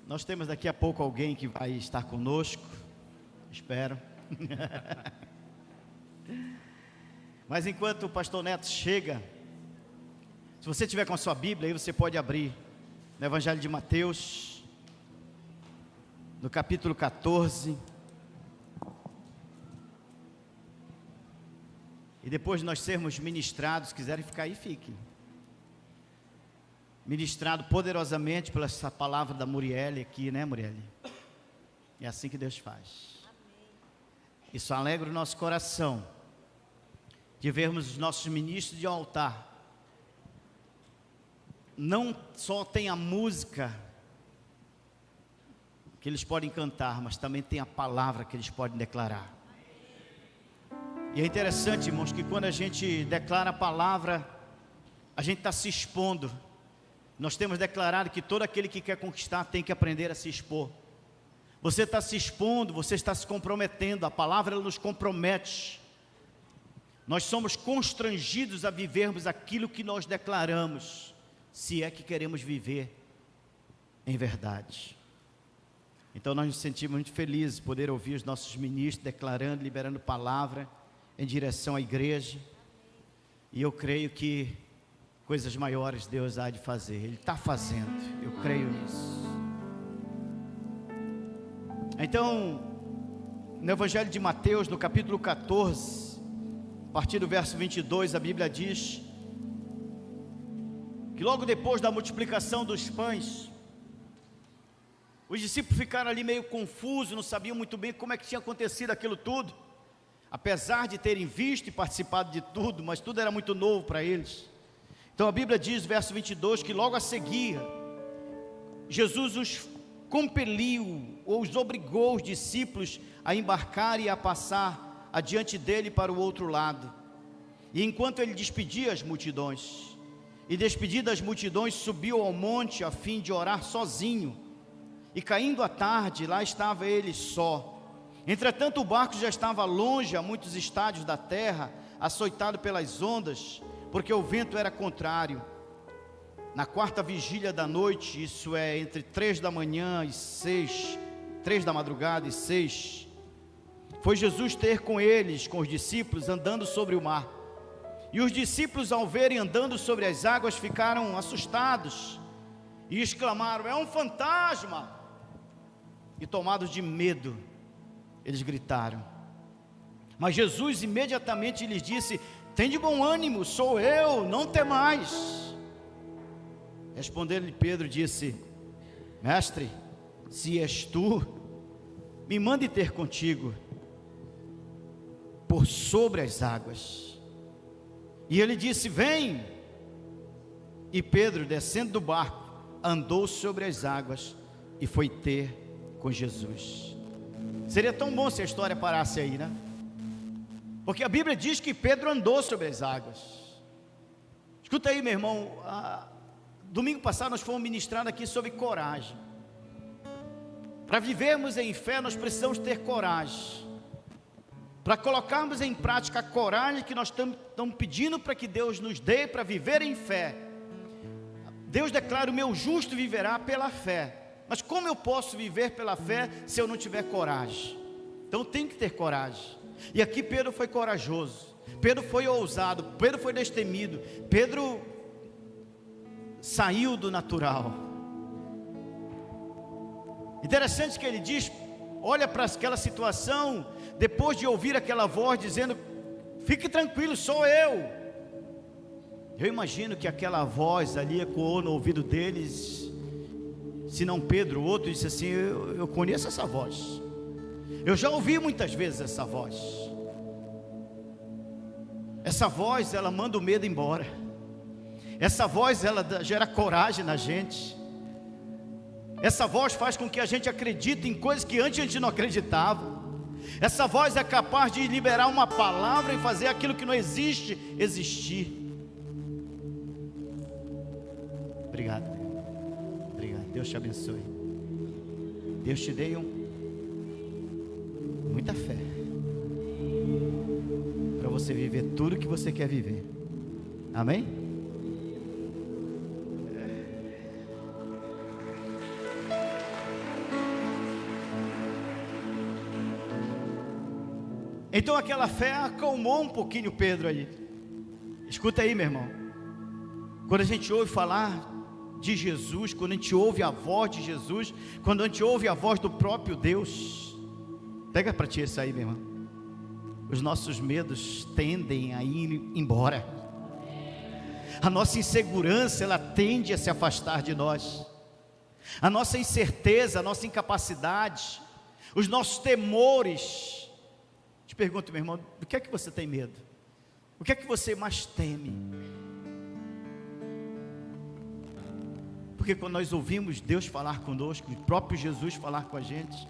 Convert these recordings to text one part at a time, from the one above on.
Nós temos daqui a pouco alguém que vai estar conosco, espero. Mas enquanto o pastor Neto chega, se você tiver com a sua Bíblia, aí você pode abrir no Evangelho de Mateus, no capítulo 14. E depois de nós sermos ministrados, se quiserem ficar aí, fiquem. Ministrado poderosamente pela essa palavra da Muriele aqui, né, Muriele? É assim que Deus faz. Isso alegra o nosso coração, de vermos os nossos ministros de altar. Não só tem a música que eles podem cantar, mas também tem a palavra que eles podem declarar. E é interessante, irmãos, que quando a gente declara a palavra, a gente está se expondo. Nós temos declarado que todo aquele que quer conquistar tem que aprender a se expor. Você está se expondo, você está se comprometendo. A palavra ela nos compromete. Nós somos constrangidos a vivermos aquilo que nós declaramos, se é que queremos viver em verdade. Então nós nos sentimos muito felizes poder ouvir os nossos ministros declarando, liberando palavra em direção à igreja. E eu creio que coisas maiores Deus há de fazer. Ele está fazendo, eu creio nisso. Então, no Evangelho de Mateus, no capítulo 14, a partir do verso 22, a Bíblia diz que logo depois da multiplicação dos pães, os discípulos ficaram ali meio confusos, não sabiam muito bem como é que tinha acontecido aquilo tudo, apesar de terem visto e participado de tudo, mas tudo era muito novo para eles. Então a Bíblia diz, verso 22, que logo a seguir, Jesus os compeliu, ou os obrigou, os discípulos, a embarcar e a passar adiante dele para o outro lado. E enquanto ele despedia as multidões, e despedidas as multidões, subiu ao monte a fim de orar sozinho. E caindo a tarde, lá estava ele só. Entretanto o barco já estava longe, a muitos estádios da terra, açoitado pelas ondas, porque o vento era contrário. Na quarta vigília da noite, isso é, entre 3 da manhã e 6, 3 da madrugada e 6, foi Jesus ter com eles, com os discípulos, andando sobre o mar. E os discípulos, ao verem andando sobre as águas, ficaram assustados e exclamaram: é um fantasma! E tomados de medo, eles gritaram. Mas Jesus imediatamente lhes disse: tende bom ânimo, sou eu, não temais. Respondendo-lhe Pedro, disse: mestre, se és tu, me mande ter contigo por sobre as águas. E ele disse: vem. E Pedro, descendo do barco, andou sobre as águas e foi ter com Jesus. Seria tão bom se a história parasse aí, né? Porque a Bíblia diz que Pedro andou sobre as águas. Escuta aí, meu irmão, domingo passado nós fomos ministrando aqui sobre coragem. Para vivermos em fé nós precisamos ter coragem. Para colocarmos em prática a coragem que nós estamos pedindo para que Deus nos dê para viver em fé. Deus declara: o meu justo viverá pela fé. Mas como eu posso viver pela fé se eu não tiver coragem? Então tem que ter coragem. E aqui Pedro foi corajoso, Pedro foi ousado, Pedro foi destemido, Pedro saiu do natural. Interessante que ele diz, olha para aquela situação, depois de ouvir aquela voz dizendo: fique tranquilo, sou eu. Eu imagino que aquela voz ali ecoou no ouvido deles. Se não Pedro, o outro disse assim: eu conheço essa voz, eu já ouvi muitas vezes essa voz. Essa voz, ela manda o medo embora. Essa voz, ela gera coragem na gente. Essa voz faz com que a gente acredite em coisas que antes a gente não acreditava. Essa voz é capaz de liberar uma palavra e fazer aquilo que não existe, existir. Obrigado. Obrigado, Deus te abençoe. Deus te dê muita fé para você viver tudo que você quer viver. Amém? Então aquela fé acalmou um pouquinho Pedro aí. Escuta aí, meu irmão. Quando a gente ouve falar de Jesus, quando a gente ouve a voz de Jesus, quando a gente ouve a voz do próprio Deus, pega para ti isso aí, meu irmão. Os nossos medos tendem a ir embora. A nossa insegurança, ela tende a se afastar de nós. A nossa incerteza, a nossa incapacidade, os nossos temores. Te pergunto, meu irmão, do que é que você tem medo? O que é que você mais teme? Porque quando nós ouvimos Deus falar conosco, o próprio Jesus falar com a gente,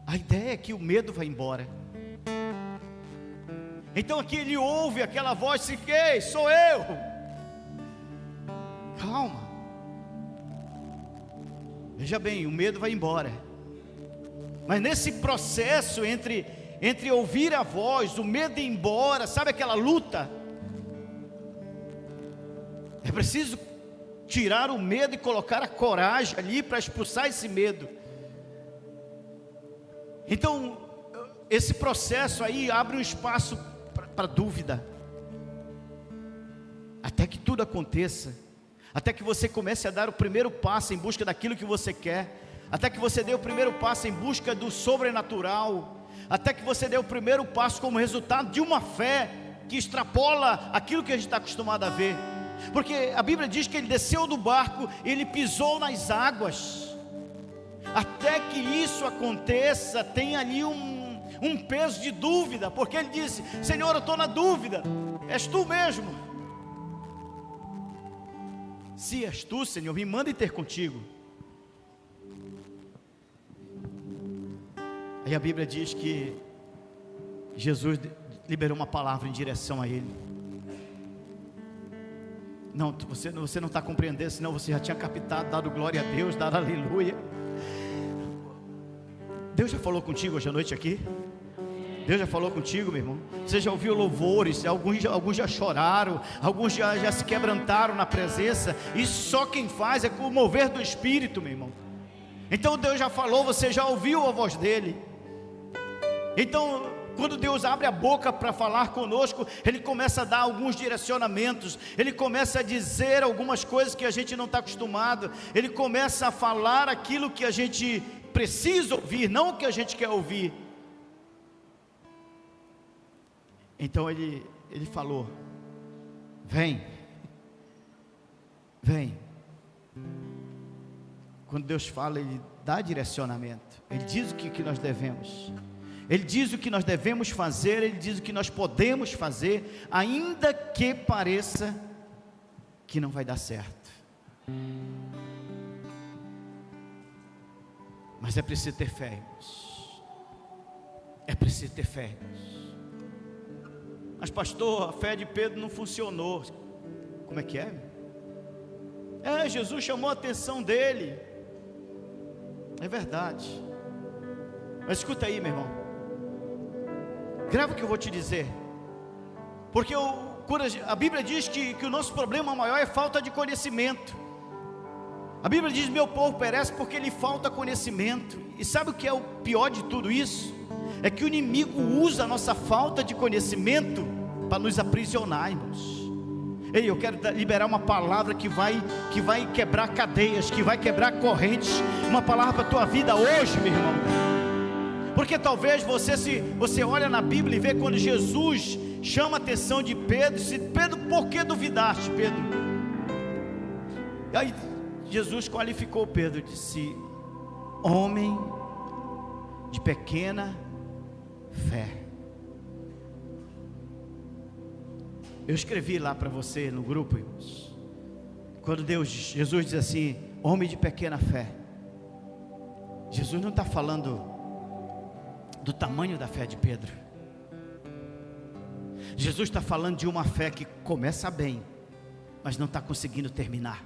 a ideia é que o medo vai embora. Então aqui ele ouve aquela voz, ei, sou eu. Calma. Veja bem, o medo vai embora. Mas nesse processo entre ouvir a voz, o medo ir embora, sabe aquela luta? É preciso tirar o medo e colocar a coragem ali para expulsar esse medo. Então, esse processo aí abre um espaço para dúvida, até que tudo aconteça, até que você comece a dar o primeiro passo em busca daquilo que você quer, até que você dê o primeiro passo em busca do sobrenatural, até que você dê o primeiro passo como resultado de uma fé que extrapola aquilo que a gente está acostumado a ver. Porque a Bíblia diz que ele desceu do barco, ele pisou nas águas. Até que isso aconteça, tem ali um peso de dúvida, porque ele disse: Senhor, eu estou na dúvida, és tu mesmo? Se és tu, Senhor, me manda ir ter contigo. Aí a Bíblia diz que Jesus liberou uma palavra em direção a ele. Não, você não está compreendendo, senão você já tinha captado, dado glória a Deus, dado aleluia. Deus já falou contigo hoje à noite aqui? Deus já falou contigo, meu irmão? Você já ouviu louvores, alguns já choraram, alguns já se quebrantaram na presença. Isso só quem faz é com o mover do Espírito, meu irmão. Então Deus já falou, você já ouviu a voz dele. Então, quando Deus abre a boca para falar conosco, Ele começa a dar alguns direcionamentos, Ele começa a dizer algumas coisas que a gente não está acostumado, Ele começa a falar aquilo que a gente precisa ouvir, não o que a gente quer ouvir. Então Ele falou: vem. Quando Deus fala, Ele dá direcionamento, Ele diz o que nós devemos. Ele diz o que nós devemos fazer, Ele diz o que nós podemos fazer, ainda que pareça que não vai dar certo. Mas é preciso ter fé, irmãos. É preciso ter fé, irmãos. Mas pastor, a fé de Pedro não funcionou. Como é que é? Jesus chamou a atenção dele. É verdade. Mas escuta aí, meu irmão. Grava o que eu vou te dizer. Porque a Bíblia diz que o nosso problema maior é falta de conhecimento. A Bíblia diz: meu povo perece porque lhe falta conhecimento. E sabe o que é o pior de tudo isso? É que o inimigo usa a nossa falta de conhecimento para nos aprisionar, irmãos. Ei, eu quero liberar uma palavra que vai quebrar cadeias, que vai quebrar correntes. Uma palavra para a tua vida hoje, meu irmão. Porque talvez você olha na Bíblia e vê quando Jesus chama a atenção de Pedro, disse: Pedro, por que duvidaste, Pedro? E aí Jesus qualificou Pedro, disse: homem de pequena fé. Eu escrevi lá para você no grupo, irmãos. Quando Jesus diz assim: homem de pequena fé, Jesus não está falando do tamanho da fé de Pedro. Jesus está falando de uma fé que começa bem, mas não está conseguindo terminar.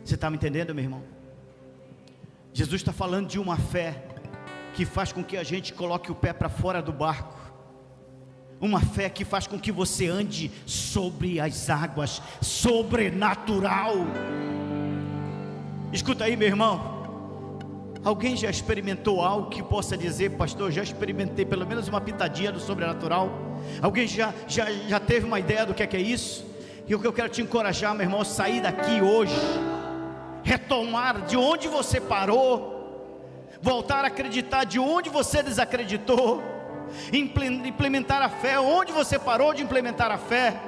Você está me entendendo, meu irmão? Jesus está falando de uma fé que faz com que a gente coloque o pé para fora do barco. Uma fé que faz com que você ande sobre as águas, sobrenatural. Escuta aí, meu irmão. Alguém já experimentou algo que possa dizer: pastor, já experimentei pelo menos uma pitadinha do sobrenatural? Alguém já teve uma ideia do que é isso? E o que eu quero te encorajar, meu irmão, sair daqui hoje, retomar de onde você parou, voltar a acreditar de onde você desacreditou, implementar a fé onde você parou de implementar a fé,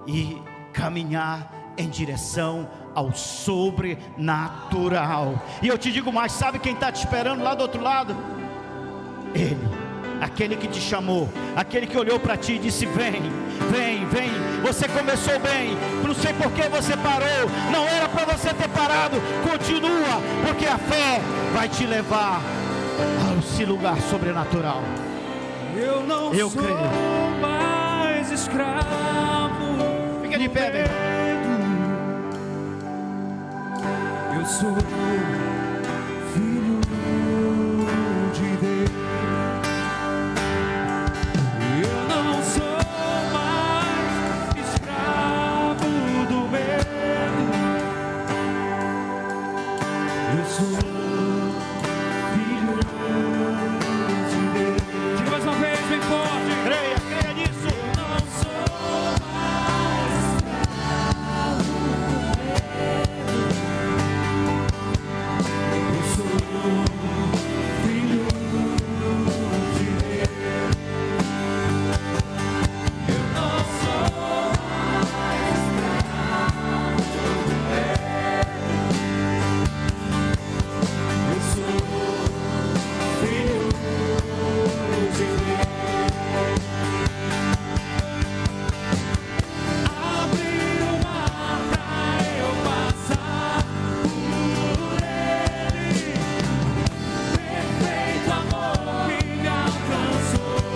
e caminhar em direção ao sobrenatural. E eu te digo mais, sabe quem está te esperando lá do outro lado? Ele, aquele que te chamou, aquele que olhou para ti e disse: vem, vem, vem. Você começou bem, não sei por que você parou, não era para você ter parado. Continua, porque a fé vai te levar a esse lugar sobrenatural. Eu não sou creio. mais escravo. Fica de pé, meu irmão. Eu sou filho de Deus. Eu não sou mais escravo do medo. Eu sou filho de Deus. Diga mais uma vez, bem forte. Creia nisso. Eu não sou mais escravo do medo. Eu sou filho de Deus. Eu não sou mais escravo do medo. Eu sou filho de Deus. Abre o mar pra eu passar por ele. Perfeito amor que me alcançou,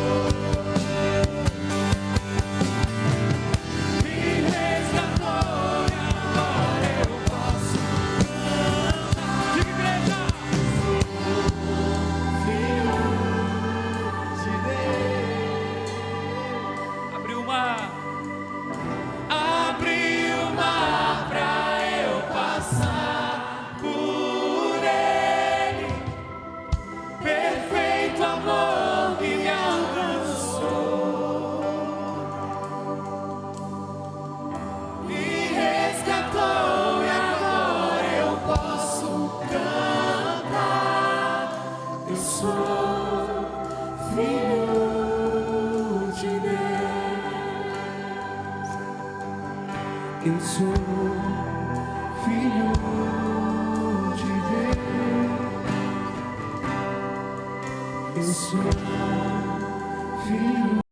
me resgatou e agora eu posso cantar. Diga, igreja! Filho de Deus. Abriu o mar. Abriu o mar pra eu passar por ele. Perfeito amor que me alcançou, me resgatou e agora eu posso cantar. Eu sou filho de Deus. Eu sou filho de Deus. Eu sou filho